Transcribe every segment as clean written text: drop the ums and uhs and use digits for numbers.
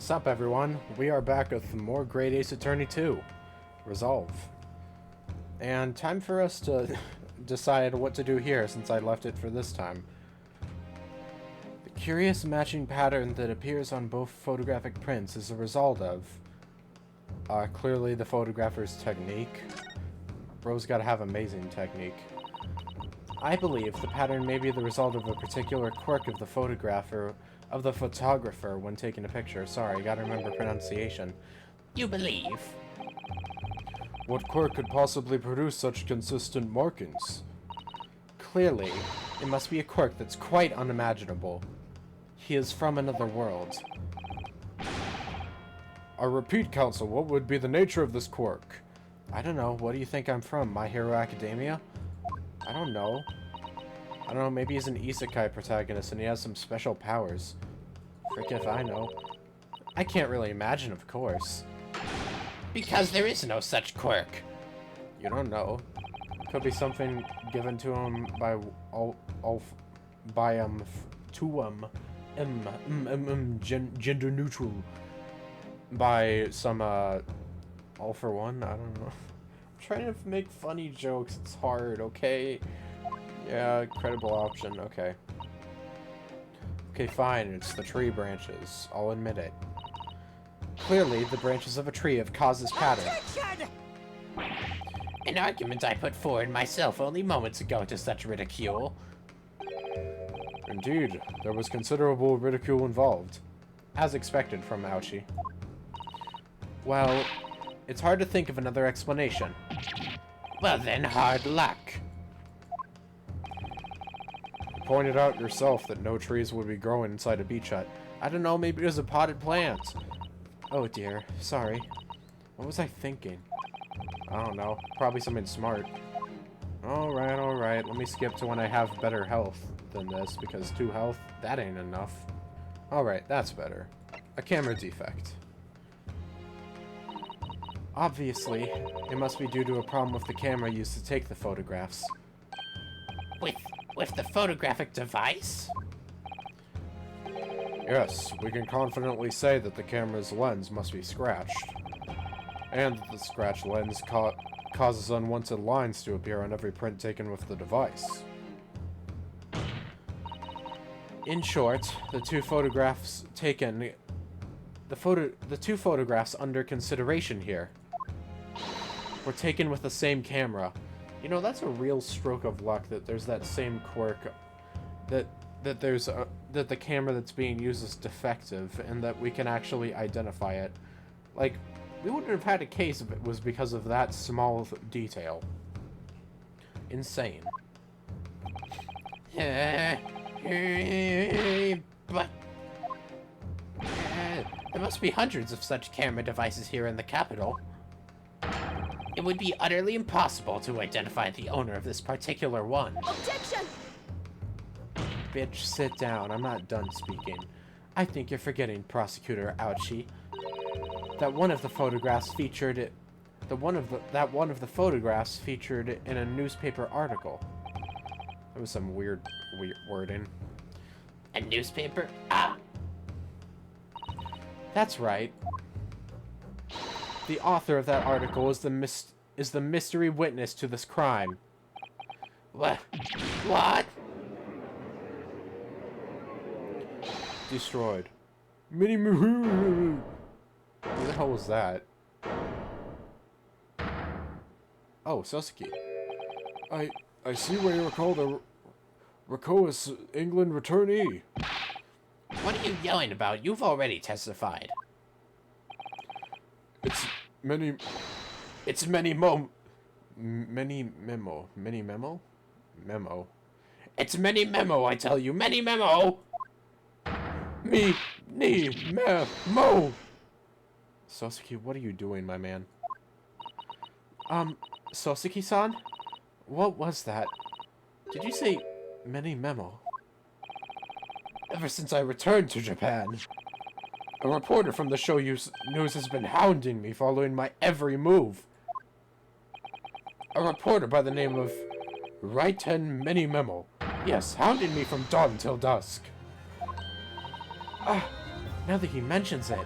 Sup everyone, we are back with more Great Ace Attorney 2, Resolve. And time for us to decide what to do here since I left it for this time. The curious matching pattern that appears on both photographic prints is a result of clearly the photographer's technique. Bro's gotta have amazing technique. I believe the pattern may be the result of a particular quirk of the photographer when taking a picture. Sorry, gotta remember pronunciation. You believe? What quirk could possibly produce such consistent markings? Clearly, it must be a quirk that's quite unimaginable. He is from another world. I repeat, Counsel, what would be the nature of this quirk? I don't know. What do you think I'm from? My Hero Academia? I don't know. I don't know, maybe he's an isekai protagonist and he has some special powers. Frick if I know. I can't really imagine, of course. Because there is no such quirk. You don't know. Could be something given to him by gender neutral by some all for one. I don't know. I'm trying to make funny jokes. It's hard. Okay. Yeah, credible option. Okay. Okay, fine. It's the tree branches. I'll admit it. Clearly, the branches of a tree have caused this pattern. An argument I put forward myself only moments ago to such ridicule. Indeed, there was considerable ridicule involved. As expected from Ouchie. Well, it's hard to think of another explanation. Well then, hard luck. You pointed out yourself that no trees would be growing inside a beach hut. I don't know, maybe it was a potted plant. Oh dear, sorry. What was I thinking? I don't know, probably something smart. Alright, let me skip to when I have better health than this, because 2 health, that ain't enough. Alright, that's better. A camera defect. Obviously, it must be due to a problem with the camera used to take the photographs. With the photographic device? Yes, we can confidently say that the camera's lens must be scratched. And that the scratched lens causes unwanted lines to appear on every print taken with the device. In short, the two photographs under consideration here were taken with the same camera. You know, that's a real stroke of luck that there's that same quirk, that the camera that's being used is defective, and that we can actually identify it. Like, we wouldn't have had a case if it was because of that small detail. Insane. But there must be hundreds of such camera devices here in the capital. It would be utterly impossible to identify the owner of this particular one. Objection! Bitch, sit down. I'm not done speaking. I think you're forgetting, Prosecutor Ouchie, that one of the photographs featured in a newspaper article. There was some weird wording. A newspaper? Ah! That's right. The author of that article is the mystery witness to this crime. What? Destroyed. Mini Who the hell was that? Oh, Sasuke. I see why you were called a Rakoa's England returnee. What are you yelling about? You've already testified. It's many memo. It's many memo, I tell you, many memo! Memo! Sasuke, what are you doing, my man? Sasuke-san? What was that? Did you say many memo? Ever since I returned to Japan, a reporter from the show news has been hounding me, following my every move. A reporter by the name of Raiten Many Memo. Yes, hounding me from dawn till dusk. Now that he mentions it,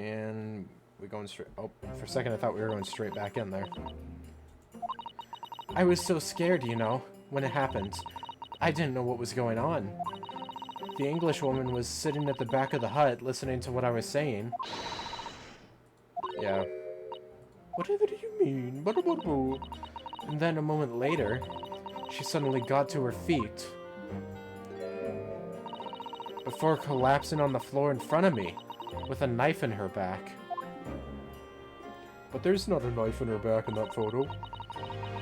And we're going straight... Oh, for a second I thought we were going straight back in there. I was so scared, you know, when it happened. I didn't know what was going on. The English woman was sitting at the back of the hut listening to what I was saying. Yeah. Whatever do you mean? And then a moment later, she suddenly got to her feet. Before collapsing on the floor in front of me, with a knife in her back. But there's not a knife in her back in that photo.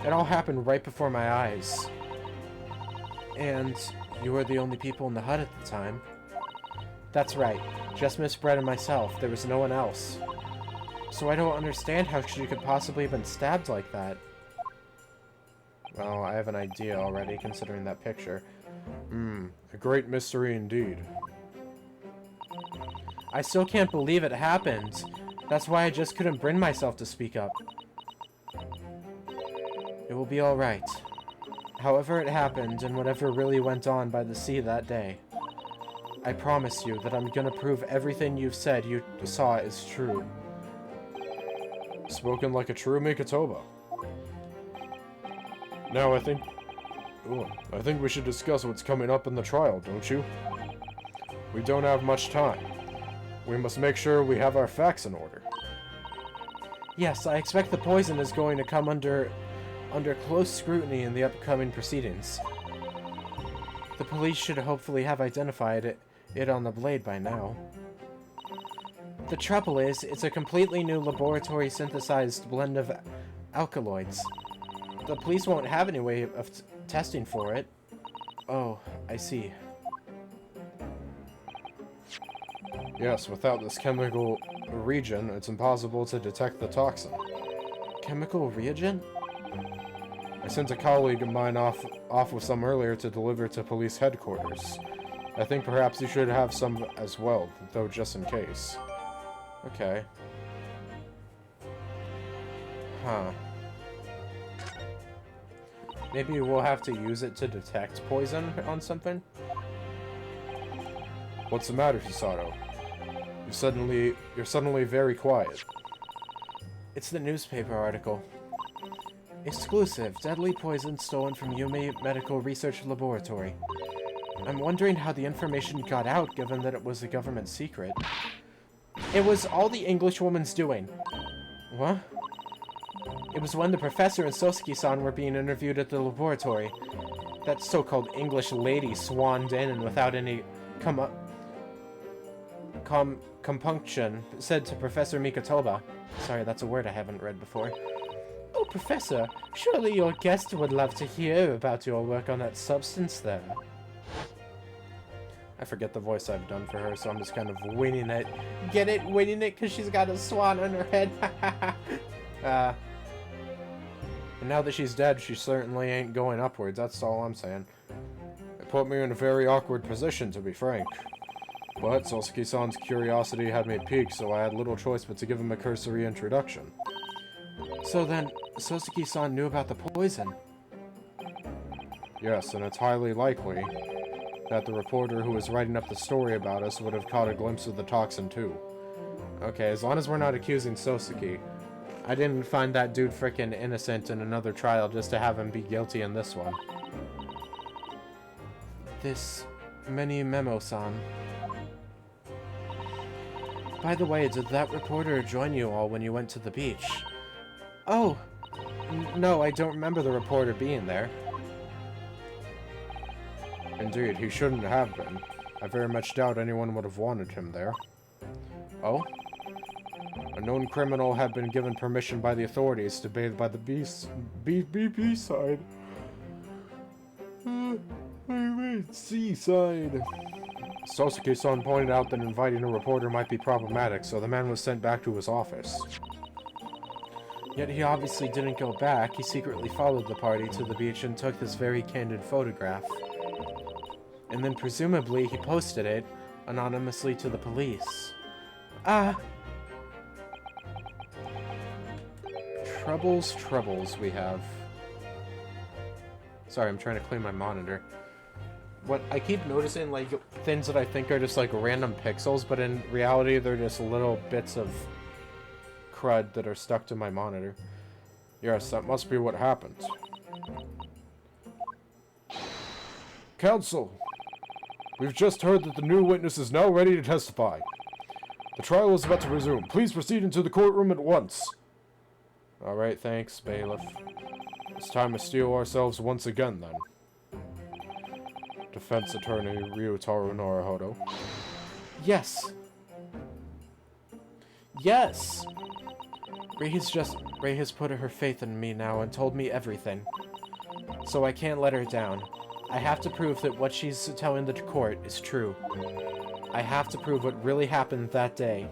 It all happened right before my eyes. And you were the only people in the hut at the time. That's right. Just Miss Brett and myself. There was no one else. So I don't understand how she could possibly have been stabbed like that. Well, I have an idea already, considering that picture. A great mystery indeed. I still can't believe it happened. That's why I just couldn't bring myself to speak up. It will be alright. However it happened, and whatever really went on by the sea that day, I promise you that I'm gonna prove everything you've said you saw is true. Spoken like a true Mikatoba. Now I think we should discuss what's coming up in the trial, don't you? We don't have much time. We must make sure we have our facts in order. Yes, I expect the poison is going to come under close scrutiny in the upcoming proceedings. The police should hopefully have identified it on the blade by now. The trouble is, it's a completely new laboratory synthesized blend of alkaloids. The police won't have any way of testing for it. Oh, I see. Yes, without this chemical reagent, it's impossible to detect the toxin. Chemical reagent? I sent a colleague of mine off with some earlier to deliver to police headquarters. I think perhaps you should have some as well, though just in case. Okay. Huh. Maybe we'll have to use it to detect poison on something? What's the matter, Hisato? You're suddenly very quiet. It's the newspaper article. Exclusive. Deadly poison stolen from Yumi Medical Research Laboratory. I'm wondering how the information got out, given that it was a government secret. It was all the English woman's doing. What? It was when the professor and Sosuke-san were being interviewed at the laboratory. That so-called English lady swanned in and without any compunction said to Professor Mikatoba. Sorry, that's a word I haven't read before. Oh, Professor, surely your guest would love to hear about your work on that substance there. I forget the voice I've done for her, so I'm just kind of winging it. Get it? Winging it because she's got a swan on her head. And now that she's dead, she certainly ain't going upwards, that's all I'm saying. It put me in a very awkward position, to be frank. But Sosuke-san's curiosity had me piqued, so I had little choice but to give him a cursory introduction. So then, Sosuke-san knew about the poison? Yes, and it's highly likely that the reporter who was writing up the story about us would have caught a glimpse of the toxin too. Okay, as long as we're not accusing Sosuke. I didn't find that dude frickin' innocent in another trial just to have him be guilty in this one. This memo-san. By the way, did that reporter join you all when you went to the beach? Oh! No, I don't remember the reporter being there. Indeed, he shouldn't have been. I very much doubt anyone would have wanted him there. Oh? A known criminal had been given permission by the authorities to bathe by the seaside. I mean, seaside. Sosuke-san pointed out that inviting a reporter might be problematic, so the man was sent back to his office. Yet he obviously didn't go back. He secretly followed the party to the beach and took this very candid photograph. And then presumably he posted it anonymously to the police. Troubles we have. Sorry, I'm trying to clean my monitor. what I keep noticing, like, things that I think are just, like, random pixels, but in reality, they're just little bits of crud that are stuck to my monitor. Yes, that must be what happened. Counsel, we've just heard that the new witness is now ready to testify. The trial is about to resume. Please proceed into the courtroom at once. Alright, thanks, bailiff. It's time to steel ourselves once again, then. Defense attorney Ryutaru Norihodo. Yes! Yes! Ray has put her faith in me now and told me everything. So I can't let her down. I have to prove that what she's telling the court is true. I have to prove what really happened that day.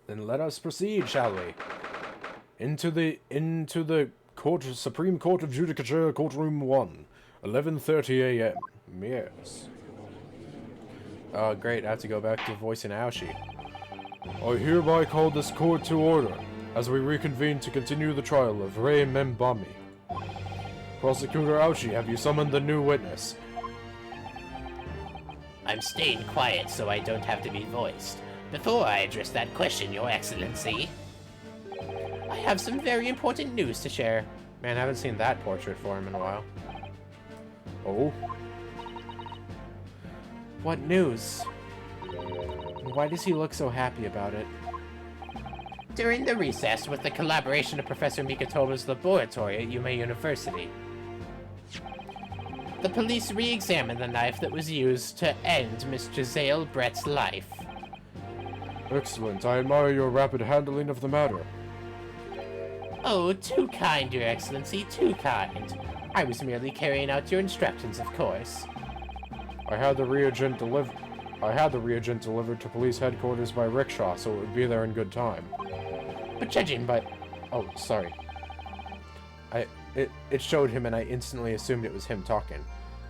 Then let us proceed, shall we? Into the Supreme Court of Judicature, Courtroom 1, 11:30 a.m. Yes. Oh, great, I have to go back to voicing Aoshi. I hereby call this court to order, as we reconvene to continue the trial of Rei Membami. Prosecutor Aoshi, have you summoned the new witness? I'm staying quiet so I don't have to be voiced. Before I address that question, Your Excellency, I have some very important news to share. Man, I haven't seen that portrait for him in a while. Oh? What news? Why does he look so happy about it? During the recess, with the collaboration of Professor Mikotoma's laboratory at Yume University, the police re-examined the knife that was used to end Miss Giselle Brett's life. Excellent. I admire your rapid handling of the matter. Oh, too kind, Your Excellency, too kind. I was merely carrying out your instructions, of course. I had the reagent delivered to police headquarters by rickshaw, so it would be there in good time. But judging by... Oh, sorry. It showed him and I instantly assumed it was him talking.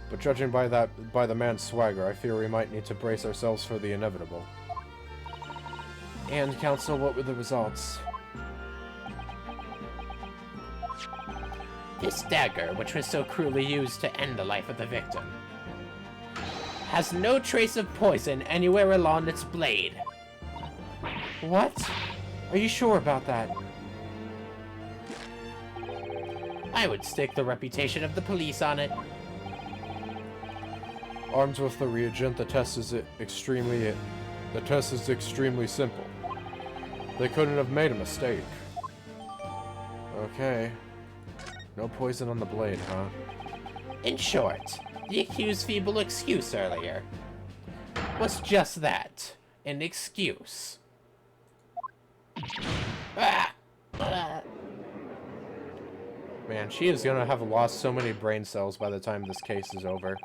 But judging by the man's swagger, I fear we might need to brace ourselves for the inevitable. And, counsel, what were the results? This dagger, which was so cruelly used to end the life of the victim, has no trace of poison anywhere along its blade. What? Are you sure about that? I would stake the reputation of the police on it. Armed with the reagent, the test is extremely simple. They couldn't have made a mistake. Okay. No poison on the blade, huh? In short, the accused's feeble excuse earlier was just that, an excuse. Man, she is gonna have lost so many brain cells by the time this case is over.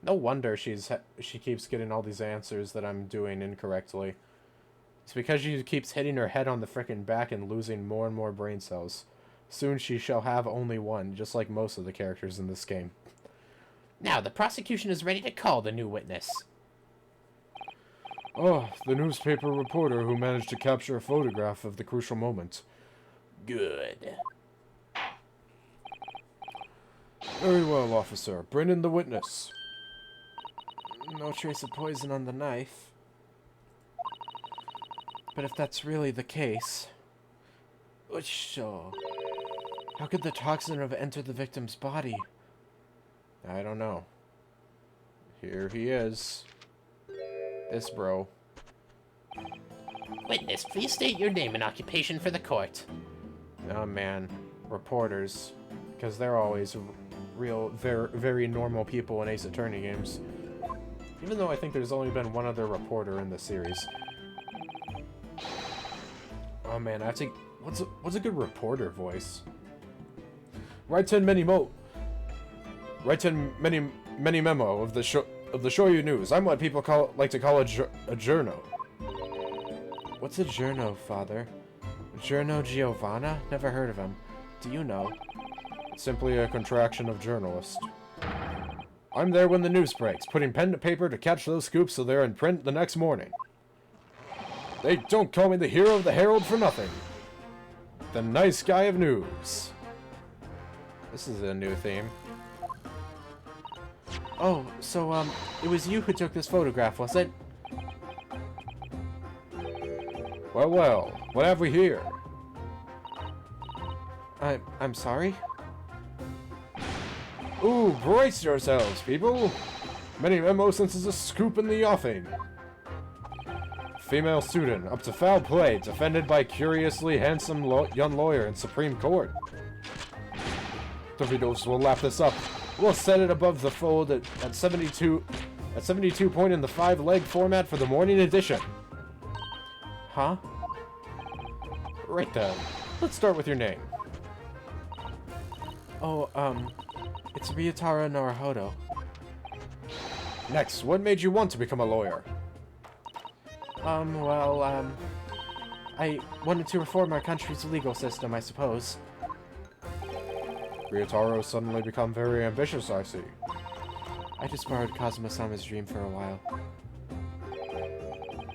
No wonder she keeps getting all these answers that I'm doing incorrectly. It's because she keeps hitting her head on the frickin' back and losing more and more brain cells. Soon she shall have only one, just like most of the characters in this game. Now, the prosecution is ready to call the new witness. Oh, the newspaper reporter who managed to capture a photograph of the crucial moment. Good. Very well, officer. Bring in the witness. No trace of poison on the knife. But if that's really the case... Sure. How could the toxin have entered the victim's body? I don't know. Here he is. This bro. Witness, please state your name and occupation for the court. Oh man. Reporters. Because they're always real, very normal people in Ace Attorney games. Even though I think there's only been one other reporter in the series. Oh man, I have to... What's a good reporter voice? Write in many memo of the Shoyu News. I'm what people like to call a journo. What's a journo, father? Giorno Giovanna? Never heard of him. Do you know? Simply a contraction of journalist. I'm there when the news breaks, putting pen to paper to catch those scoops so they're in print the next morning. They don't call me the hero of the Herald for nothing. The nice guy of news. This is a new theme. Oh, so, it was you who took this photograph, was it? Well, well, what have we here? I'm sorry? Ooh, brace yourselves, people! Many memo senses a scoop in the offing. Female student, up to foul play, defended by curiously handsome young lawyer in Supreme Court. The videos will lap this up. We'll set it above the fold at 72 point in the 5-leg format for the morning edition. Huh? Right then. Let's start with your name. Oh, it's Ryotaro Naruhodo. Next, what made you want to become a lawyer? Well, I wanted to reform our country's legal system, I suppose. Ryotaro suddenly become very ambitious, I see. I just borrowed Kazuma-sama's dream for a while.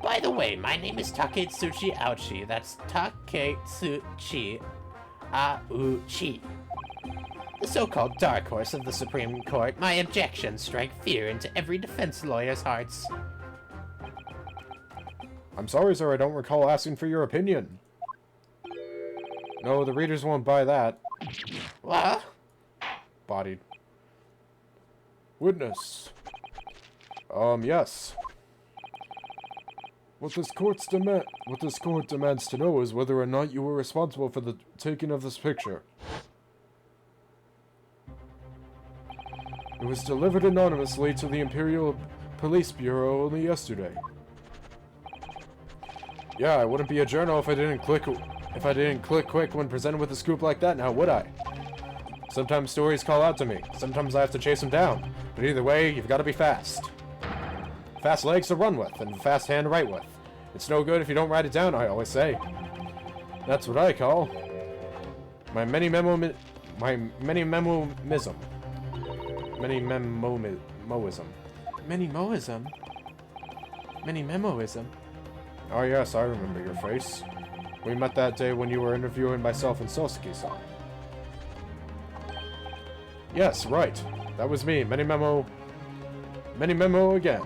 By the way, my name is Taketsuchi Aochi. That's Taketsuchi Aochi. The so-called dark horse of the Supreme Court, my objections strike fear into every defense lawyer's hearts. I'm sorry, sir, I don't recall asking for your opinion. No, the readers won't buy that. What? Bodied. Witness. Yes. What this court demands to know is whether or not you were responsible for the taking of this picture. It was delivered anonymously to the Imperial Police Bureau only yesterday. Yeah, I wouldn't be a journal if I didn't click quick when presented with a scoop like that now, would I? Sometimes stories call out to me. Sometimes I have to chase them down. But either way, you've got to be fast. Fast legs to run with, and fast hand to write with. It's no good if you don't write it down, I always say. That's what I call my many-memoism. Many-memoism? Many-memoism? Oh yes, I remember your face. We met that day when you were interviewing myself and Sosuke-san. Yes, right. That was me, Many-memo again.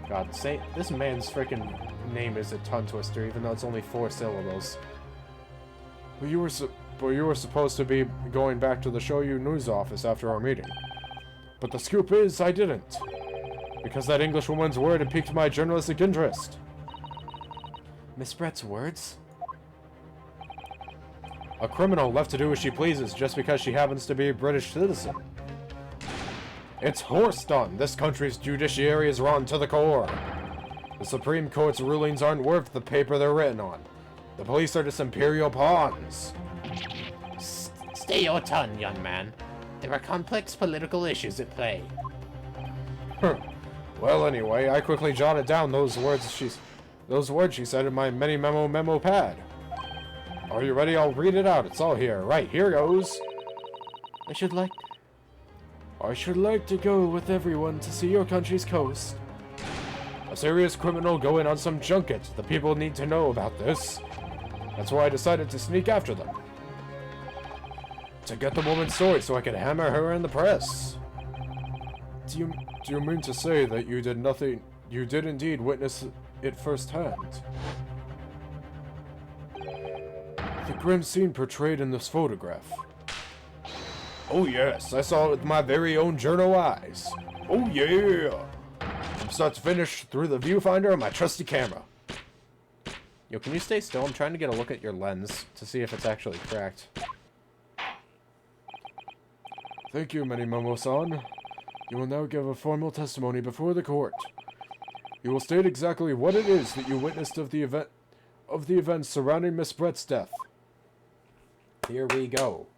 God, this man's freaking name is a tongue twister, even though it's only 4 syllables. But you were supposed to be going back to the Shoyu news office after our meeting. But the scoop is, I didn't. Because that English woman's word had piqued my journalistic interest. Miss Brett's words? A criminal left to do as she pleases just because she happens to be a British citizen. It's horse done. This country's judiciary is rotten to the core. The Supreme Court's rulings aren't worth the paper they're written on. The police are just imperial pawns. Stay your tongue, young man. There are complex political issues at play. Well, anyway, I quickly jotted down those words she said in my memo pad. Are you ready? I'll read it out. It's all here. Right, here goes. I should like to go with everyone to see your country's coast. A serious criminal going on some junket. The people need to know about this. That's why I decided to sneak after them. To get the woman's story so I could hammer her in the press. Do you mean to say that you did nothing? You did indeed witness it firsthand? The grim scene portrayed in this photograph. Oh yes, I saw it with my very own journal eyes. Oh yeah! From start to finish, through the viewfinder of my trusty camera. Yo, can you stay still? I'm trying to get a look at your lens to see if it's actually cracked. Thank you, Memo-san. You will now give a formal testimony before the court. You will state exactly what it is that you witnessed of the events surrounding Miss Brett's death. Here we go.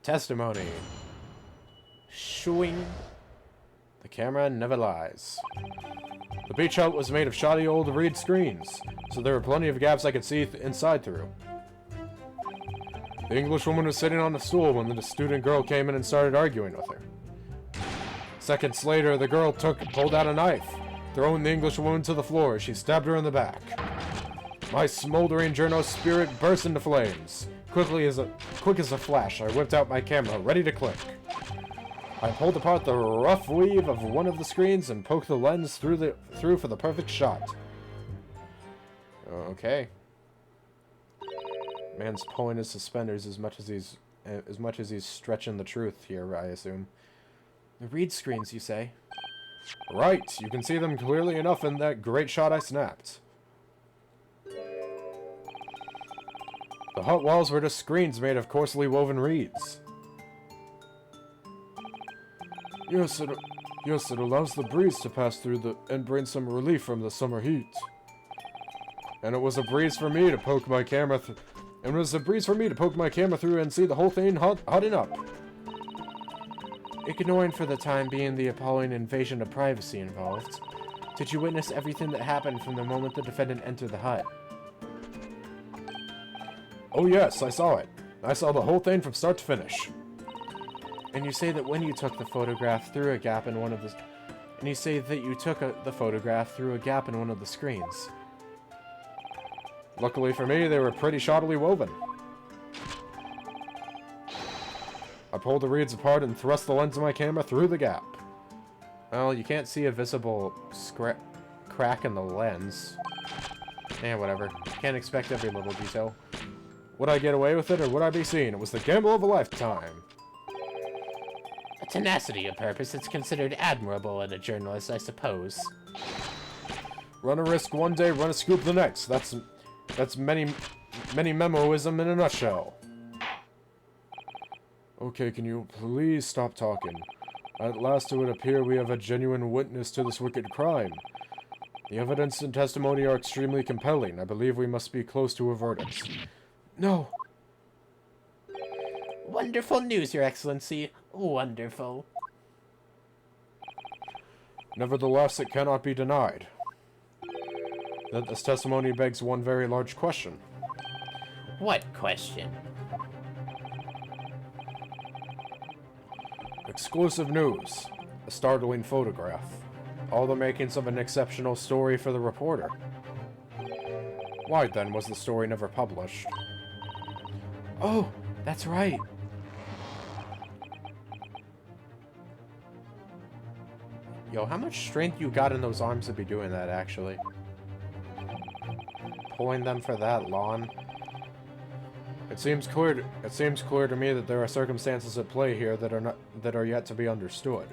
Testimony. Shooing. The camera never lies. The beach hut was made of shoddy old reed screens, so there were plenty of gaps I could see inside through. The Englishwoman was sitting on a stool when the student girl came in and started arguing with her. Seconds later, the girl pulled out a knife, throwing the Englishwoman to the floor as she stabbed her in the back. My smoldering journal spirit burst into flames. Quick as a flash, I whipped out my camera, ready to click. I pulled apart the rough weave of one of the screens and poked the lens through for the perfect shot. Okay. Man's pulling his suspenders as much as he's stretching the truth here, I assume. The read screens, you say? Right, you can see them clearly enough in that great shot I snapped. The hut walls were just screens made of coarsely woven reeds. Yes, it allows the breeze to pass through and bring some relief from the summer heat. And it was a breeze for me to poke my camera through and see the whole thing hotting up. Ignoring for the time being the appalling invasion of privacy involved, did you witness everything that happened from the moment the defendant entered the hut? Oh yes, I saw it. I saw the whole thing from start to finish. And you say that when you took the photograph through a gap in one of the... And you say that you took the photograph through a gap in one of the screens. Luckily for me, they were pretty shoddily woven. I pulled the reeds apart and thrust the lens of my camera through the gap. Well, you can't see a visible crack in the lens. Eh, whatever. Can't expect every little detail. Would I get away with it, or would I be seen? It was the gamble of a lifetime. A tenacity of purpose is considered admirable in a journalist, I suppose. Run a risk one day, run a scoop the next. That's many memoism in a nutshell. Okay, can you please stop talking? At last it would appear we have a genuine witness to this wicked crime. The evidence and testimony are extremely compelling. I believe we must be close to a verdict. No. Wonderful news, Your Excellency. Wonderful. Nevertheless, it cannot be denied that this testimony begs one very large question. What question? Exclusive news. A startling photograph. All the makings of an exceptional story for the reporter. Why, then, was the story never published? Oh, that's right. Yo, how much strength you got in those arms to be doing that, actually? Pulling them for that long? It seems clear to me that there are circumstances at play here that are yet to be understood.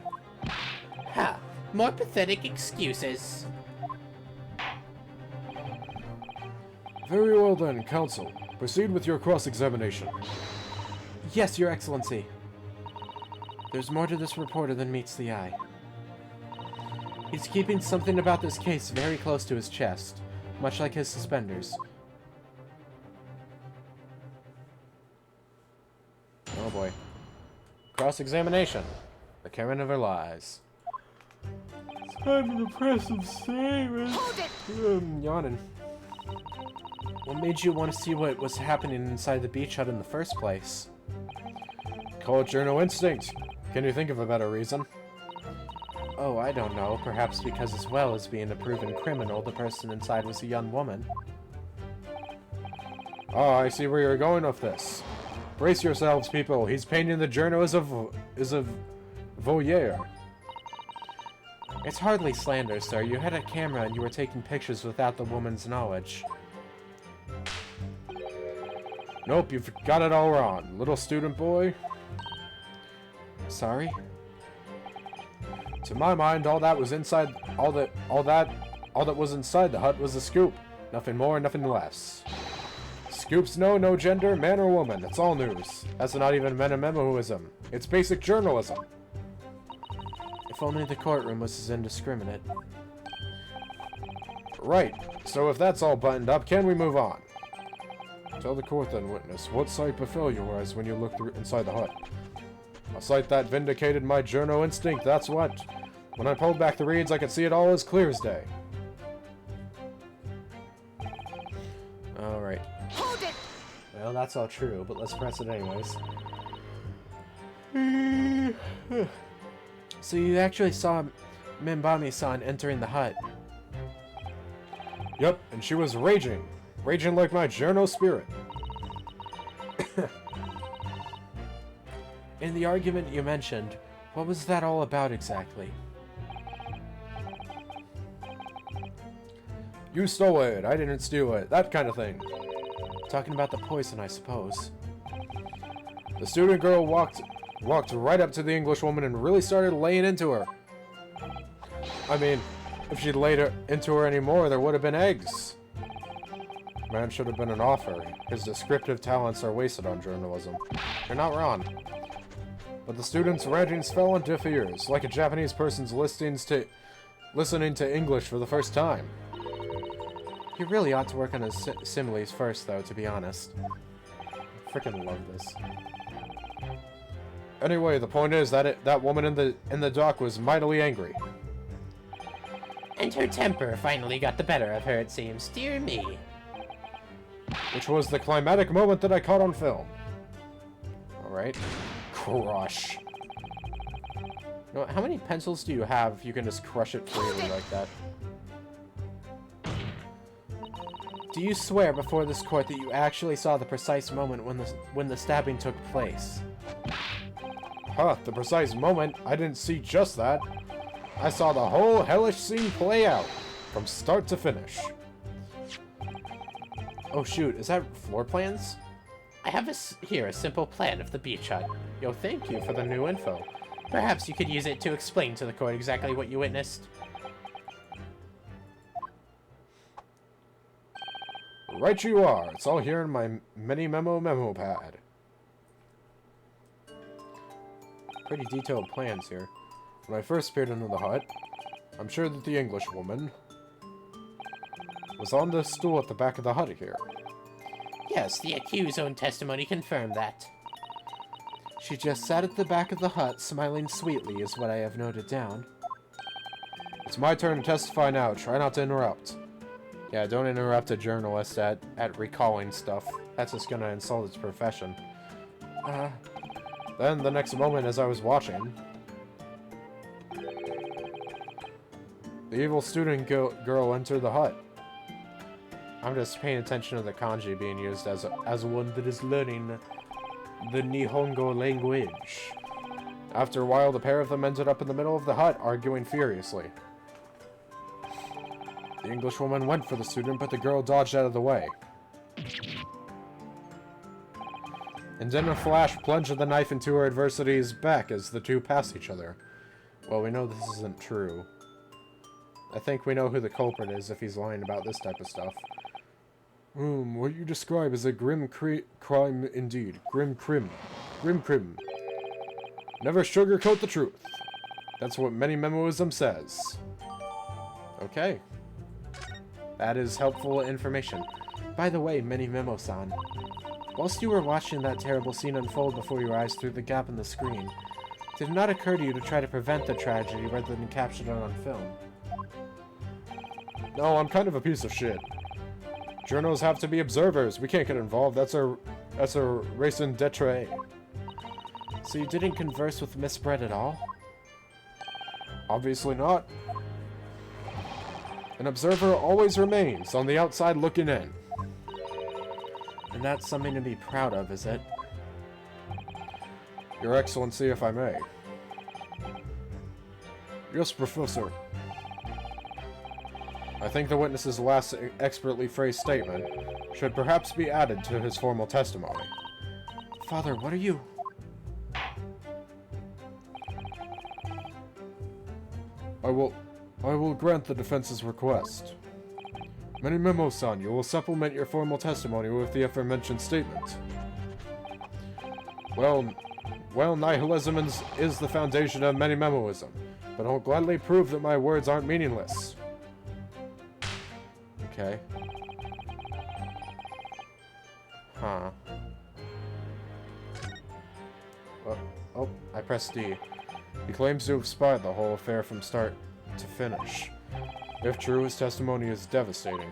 Ha! More pathetic excuses. Very well then, counsel. Proceed with your cross-examination. Yes, Your Excellency. There's more to this reporter than meets the eye. He's keeping something about this case very close to his chest, much like his suspenders. Oh boy. Cross-examination. The Karen never lies. I'm the press of Sarah. Hold it! Yawning. What made you want to see what was happening inside the beach hut in the first place? Call it journal instinct. Can you think of a better reason? Oh, I don't know. Perhaps because as well as being a proven criminal, the person inside was a young woman. Oh, I see where you're going with this. Brace yourselves, people. He's painting the journal as a voyeur. It's hardly slander, sir. You had a camera and you were taking pictures without the woman's knowledge. Nope, you've got it all wrong, little student boy. Sorry? To my mind, all that was inside the hut was a scoop. Nothing more, nothing less. Scoops know no gender, man or woman. It's all news. That's not even memoism. It's basic journalism. If only the courtroom was as indiscriminate. Right. So if that's all buttoned up, can we move on? Tell the court then, witness, what sight befell you as when you looked inside the hut? A sight that vindicated my journo instinct, that's what. When I pulled back the reeds, I could see it all as clear as day. Alright. Hold it! Well, that's all true, but let's press it anyways. So you actually saw Mimbami-san entering the hut? Yep, and she was raging. Raging like my journo spirit. In the argument you mentioned, what was that all about exactly? You stole it, I didn't steal it, that kind of thing. Talking about the poison, I suppose. The student girl walked right up to the English woman and really started laying into her. I mean, if she'd laid into her anymore, there would have been eggs. Man should have been an author. His descriptive talents are wasted on journalism. You're not wrong. But the student's rantings fell on deaf ears, like a Japanese person's listening to English for the first time. He really ought to work on his similes first, though, to be honest. I freaking love this. Anyway, the point is that woman in the dock was mightily angry. And her temper finally got the better of her, it seems. Dear me. Which was the climatic moment that I caught on film. Alright. Crush. You know, how many pencils do you have you can just crush it freely like that? Do you swear before this court that you actually saw the precise moment when the stabbing took place? Huh, the precise moment? I didn't see just that. I saw the whole hellish scene play out, from start to finish. Oh shoot, is that floor plans? I have here a simple plan of the beach hut. Yo, thank you for the new info. Perhaps you could use it to explain to the court exactly what you witnessed. Right you are. It's all here in my memo pad. Pretty detailed plans here. When I first peered into the hut, I'm sure that the English woman was on the stool at the back of the hut here. Yes, the accused's own testimony confirmed that. She just sat at the back of the hut, smiling sweetly, is what I have noted down. It's my turn to testify now. Try not to interrupt. Yeah, don't interrupt a journalist at recalling stuff. That's just gonna insult its profession. Then, the next moment as I was watching, the evil student girl entered the hut. I'm just paying attention to the kanji being used as one that is learning the Nihongo language. After a while, the pair of them ended up in the middle of the hut, arguing furiously. The English woman went for the student, but the girl dodged out of the way. And in a flash, plunged the knife into her adversity's back as the two passed each other. Well, we know this isn't true. I think we know who the culprit is if he's lying about this type of stuff. What you describe is a grim crime indeed. Grim crim. Never sugarcoat the truth. That's what many memoism says. Okay. That is helpful information. By the way, Mini Memo-san, whilst you were watching that terrible scene unfold before your eyes through the gap in the screen, did it not occur to you to try to prevent the tragedy rather than capture it on film? No, I'm kind of a piece of shit. Journals have to be observers. We can't get involved. That's a raison d'etre. So you didn't converse with Miss Brett at all? Obviously not. An observer always remains on the outside looking in. And that's something to be proud of, is it? Your Excellency, if I may. Yes, Professor. I think the witness's last expertly phrased statement should perhaps be added to his formal testimony. Father, what are you... I will grant the defense's request. Many Memo-san, you will supplement your formal testimony with the aforementioned statement. Well, nihilism is the foundation of many memoism, but I'll gladly prove that my words aren't meaningless. Okay. Huh. Oh, I pressed D. He claims to have spied the whole affair from start to finish. If true, his testimony is devastating.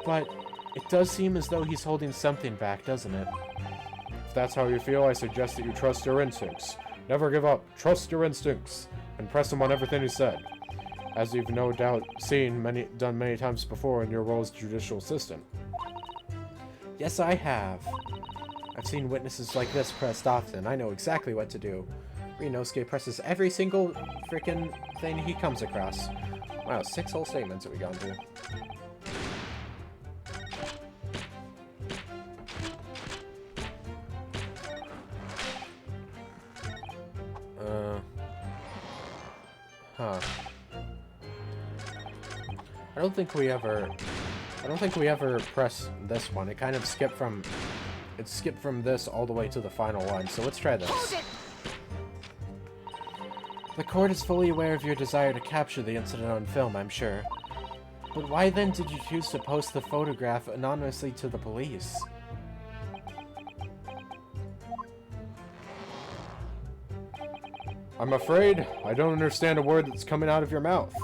But it does seem as though he's holding something back, doesn't it? If that's how you feel, I suggest that you trust your instincts. Never give up. Trust your instincts. And press him on everything he said. As you've no doubt done many times before in your role as judicial assistant. Yes, I have. I've seen witnesses like this pressed often. I know exactly what to do. Rinosuke presses every single frickin' thing he comes across. Wow, 6 whole statements that we gone through. Huh. I don't think we ever pressed this one. It kind of skipped from... It skipped from this all the way to the final one, so let's try this. The court is fully aware of your desire to capture the incident on film, I'm sure. But why then did you choose to post the photograph anonymously to the police? I'm afraid I don't understand a word that's coming out of your mouth.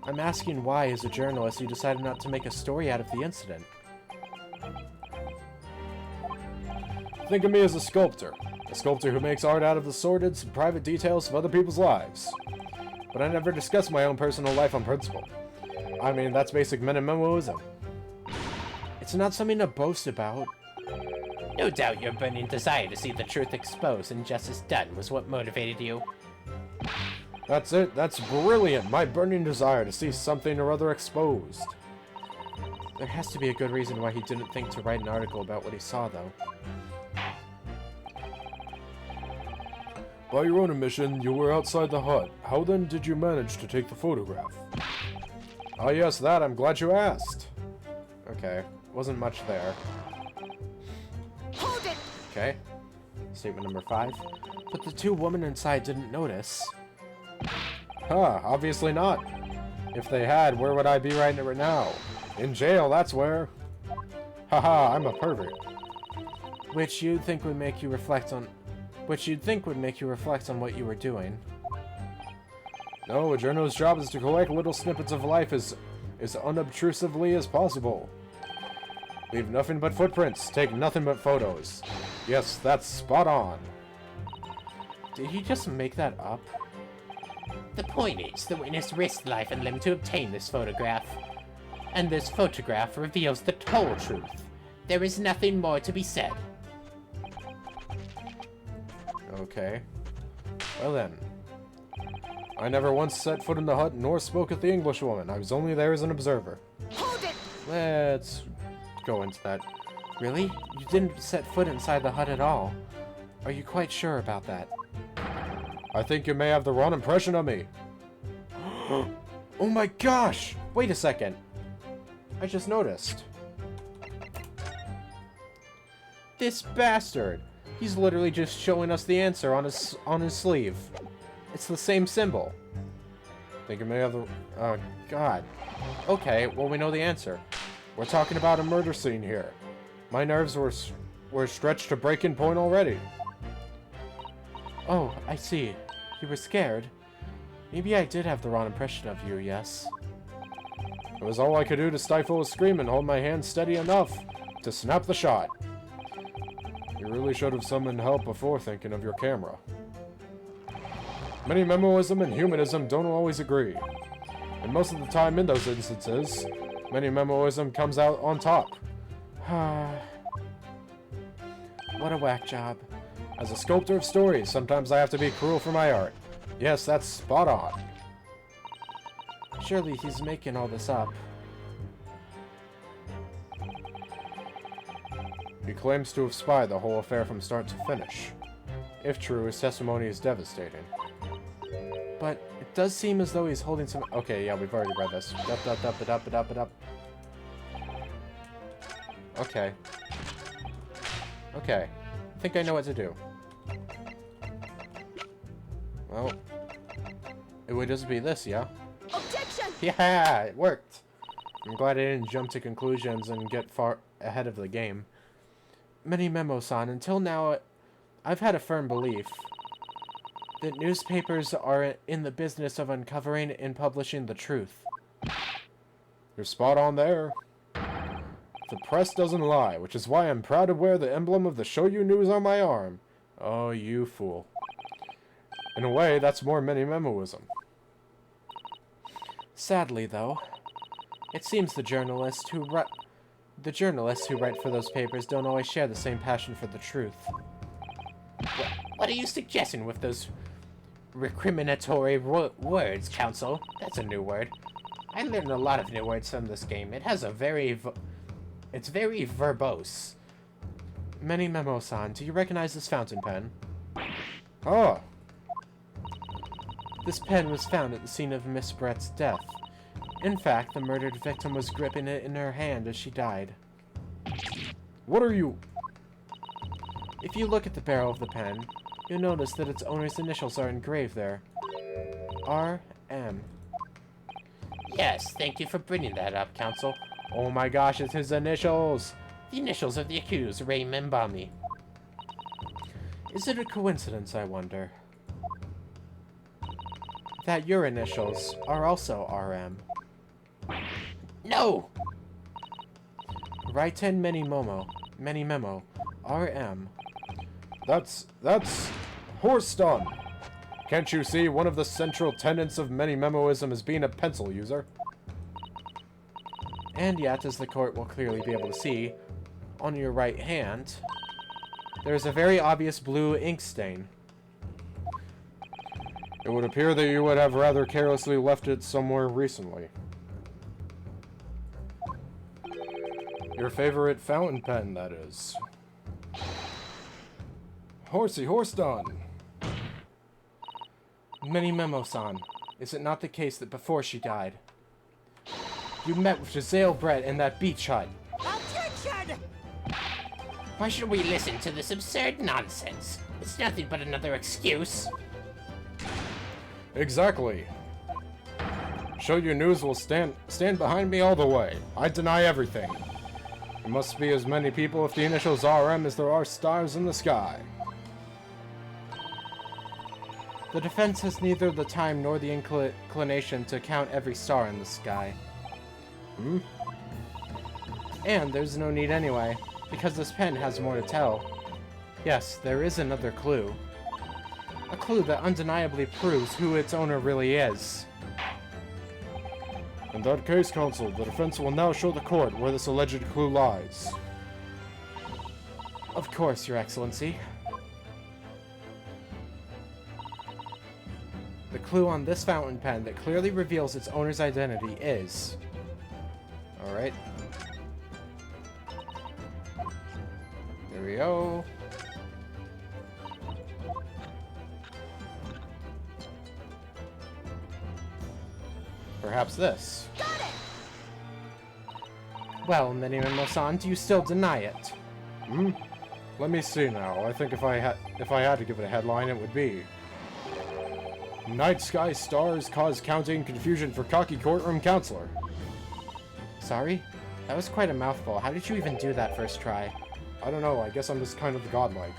I'm asking why, as a journalist, you decided not to make a story out of the incident. Think of me as a sculptor who makes art out of the sordid, private details of other people's lives. But I never discuss my own personal life on principle. I mean, that's basic memo-ism. It's not something to boast about. No doubt your burning desire to see the truth exposed and justice done was what motivated you. That's it. That's brilliant. My burning desire to see something or other exposed. There has to be a good reason why he didn't think to write an article about what he saw, though. By your own admission, you were outside the hut. How then did you manage to take the photograph? Ah, yes, that. I'm glad you asked. Okay. Wasn't much there. Hold it! Okay. Statement number 5. But the 2 women inside didn't notice. Huh, obviously not. If they had, where would I be right now? In jail, that's where. Haha, I'm a pervert. Which you'd think would make you reflect on what you were doing. No, a journalist's job is to collect little snippets of life as unobtrusively as possible. Leave nothing but footprints, take nothing but photos. Yes, that's spot on. Did he just make that up? The point is, the witness risked life and limb to obtain this photograph. And this photograph reveals the whole truth. There is nothing more to be said. Okay. Well then. I never once set foot in the hut nor spoke with the Englishwoman. I was only there as an observer. Hold it! Let's go into that. Really? You didn't set foot inside the hut at all. Are you quite sure about that? I think you may have the wrong impression of me. Oh my gosh! Wait a second. I just noticed. This bastard! He's literally just showing us the answer on his sleeve. It's the same symbol. Think you may have the... Oh, God. Okay, well, we know the answer. We're talking about a murder scene here. My nerves were stretched to breaking point already. Oh, I see. You were scared. Maybe I did have the wrong impression of you, yes. It was all I could do to stifle a scream and hold my hand steady enough to snap the shot. You really should have summoned help before thinking of your camera. Many memoism and humanism don't always agree. And most of the time in those instances, many memoism comes out on top. What a whack job. As a sculptor of stories, sometimes I have to be cruel for my art. Yes, that's spot on. Surely he's making all this up. He claims to have spied the whole affair from start to finish. If true, his testimony is devastating. But it does seem as though he's holding some... Okay, yeah, we've already read this. Okay. Okay. I think I know what to do. Well, it would just be this, yeah? Objection! Yeah, it worked. I'm glad I didn't jump to conclusions and get far ahead of the game. Many Memo-san, until now, I've had a firm belief that newspapers are in the business of uncovering and publishing the truth. You're spot on there. The press doesn't lie, which is why I'm proud to wear the emblem of the Shoyu News on my arm. Oh, you fool. In a way, that's more mini-memoism. Sadly, though, it seems the journalist who The journalists who write for those papers don't always share the same passion for the truth. What are you suggesting with those recriminatory words, Counsel? That's a new word. I learned a lot of new words from this game. It has a it's very verbose. Many Memo-san, do you recognize this fountain pen? Oh, This pen was found at the scene of Miss Brett's death. In fact, the murdered victim was gripping it in her hand as she died. what are you... If you look at the barrel of the pen, you'll notice that its owner's initials are engraved there. R.M. Yes, thank you for bringing that up, Counsel. Oh my gosh, it's his initials! The initials of the accused, Ray Membami. Is it a coincidence, I wonder, that your initials are also RM? No! Right in many memo, RM. That's horse done! Can't you see one of the central tenets of many memoism is being a pencil user? And yet, as the court will clearly be able to see, on your right hand, there is a very obvious blue ink stain. It would appear that you would have rather carelessly left it somewhere recently. Your favorite fountain pen, that is. Horsey, horse done! Many Memo-san, is it not the case that before she died, you met with Giselle Brett in that beach hut? Attention! Why should we listen to this absurd nonsense? It's nothing but another excuse. Exactly. Show You News will stand behind me all the way. I deny everything. There must be as many people with the initials RM as there are stars in the sky. The defense has neither the time nor the inclination to count every star in the sky. And there's no need anyway, because this pen has more to tell. Yes, there is another clue. A clue that undeniably proves who its owner really is. In that case, counsel, the defense will now show the court where this alleged clue lies. Of course, Your Excellency. The clue on this fountain pen that clearly reveals its owner's identity is... Alright. There we go. Perhaps this. Got it! Well, Minimo-san, do you still deny it? Let me see now. I think if I had to give it a headline, it would be Night Sky Stars Cause Counting Confusion for Cocky Courtroom Counselor. Sorry? That was quite a mouthful. How did you even do that first try? I don't know, I guess I'm just kind of godlike.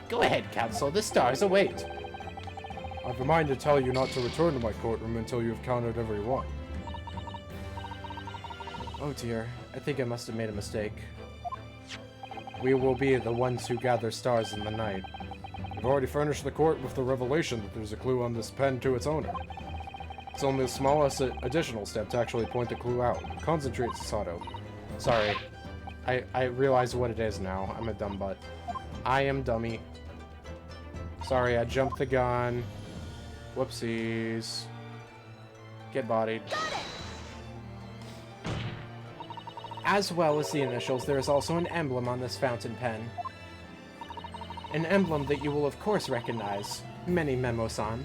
Go ahead, Counsel. The stars await. I've a mind to tell you not to return to my courtroom until you've counted every one. Oh dear, I think I must have made a mistake. We will be the ones who gather stars in the night. I've already furnished the court with the revelation that there's a clue on this pen to its owner. It's only the smallest additional step to actually point the clue out. Concentrate, Sasato. Sorry. I realize what it is now. I'm a dumb butt. I am dummy. Sorry, I jumped the gun. Whoopsies. Get bodied. As well as the initials, there is also an emblem on this fountain pen. An emblem that you will of course recognize. Many Memo-san.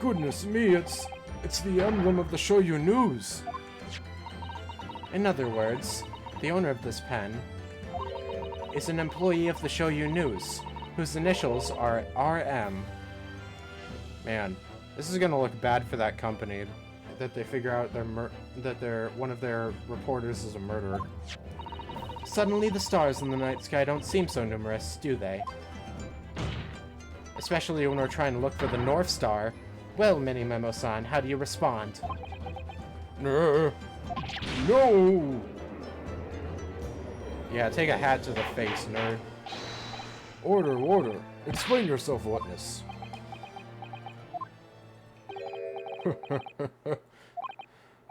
Goodness me, it's the emblem of the Show You News. In other words, the owner of this pen is an employee of the Show You News, whose initials are RM. Man, this is gonna look bad for that company that they figure out one of their reporters is a murderer. Suddenly the stars in the night sky don't seem so numerous, do they? Especially when we're trying to look for the North Star. Well, Mini Memo-san, how do you respond? No! Yeah, take a hat to the face, nerd. Order. Explain yourself, witness.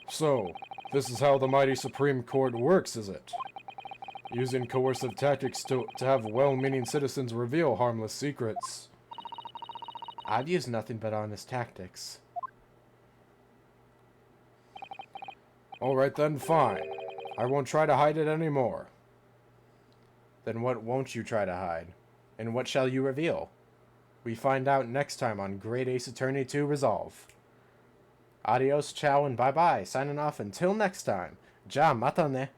So, This is how the mighty Supreme Court works, is it? Using coercive tactics to have well-meaning citizens reveal harmless secrets. I've used nothing but honest tactics. Alright then, fine. I won't try to hide it anymore. Then what won't you try to hide? And what shall you reveal? We find out next time on Great Ace Attorney 2 Resolve. Adios, ciao, and bye-bye. Signing off until next time. Ja, mata ne.